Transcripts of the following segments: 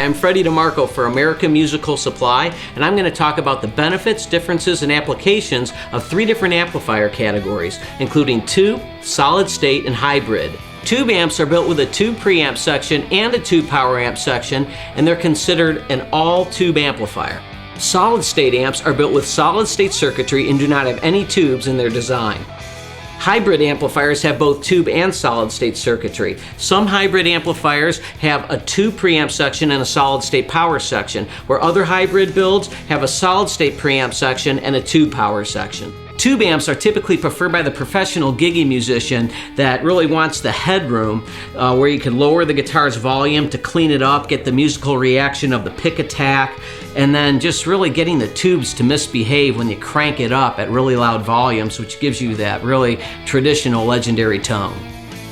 I'm Freddie DeMarco for American Musical Supply, and I'm going to talk about the benefits, differences, and applications of 3 different amplifier categories, including tube, solid state, and hybrid. Tube amps are built with a tube preamp section and a tube power amp section, and they're considered an all-tube amplifier. Solid state amps are built with solid state circuitry and do not have any tubes in their design. Hybrid amplifiers have both tube and solid state circuitry. Some hybrid amplifiers have a tube preamp section and a solid state power section, where other hybrid builds have a solid state preamp section and a tube power section. Tube amps are typically preferred by the professional giggy musician that really wants the headroom where you can lower the guitar's volume to clean it up, get the musical reaction of the pick attack, and then just really getting the tubes to misbehave when you crank it up at really loud volumes, which gives you that really traditional legendary tone.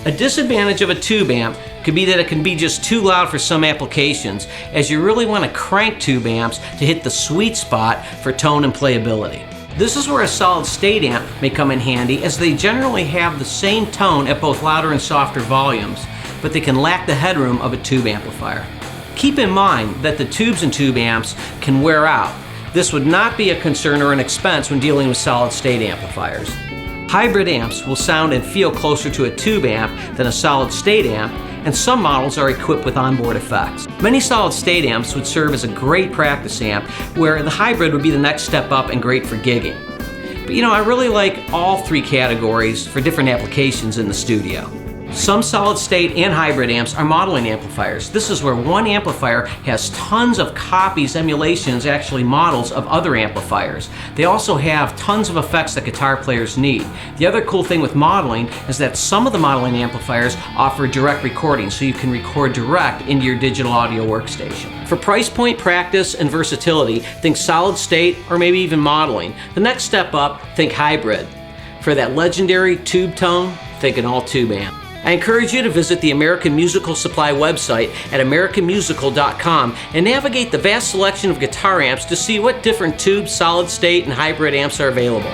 A disadvantage of a tube amp could be that it can be just too loud for some applications, as you really want to crank tube amps to hit the sweet spot for tone and playability. This is where a solid state amp may come in handy, as they generally have the same tone at both louder and softer volumes, but they can lack the headroom of a tube amplifier. Keep in mind that the tubes in tube amps can wear out. This would not be a concern or an expense when dealing with solid state amplifiers. Hybrid amps will sound and feel closer to a tube amp than a solid state amp, and some models are equipped with onboard effects. Many solid state amps would serve as a great practice amp, where the hybrid would be the next step up and great for gigging. But I really like all 3 categories for different applications in the studio. Some solid state and hybrid amps are modeling amplifiers. This is where one amplifier has tons of copies, emulations, actually models of other amplifiers. They also have tons of effects that guitar players need. The other cool thing with modeling is that some of the modeling amplifiers offer direct recording, so you can record direct into your digital audio workstation. For price point, practice, and versatility, think solid state or maybe even modeling. The next step up, think hybrid. For that legendary tube tone, think an all-tube amp. I encourage you to visit the American Musical Supply website at americanmusical.com and navigate the vast selection of guitar amps to see what different tube, solid state, and hybrid amps are available.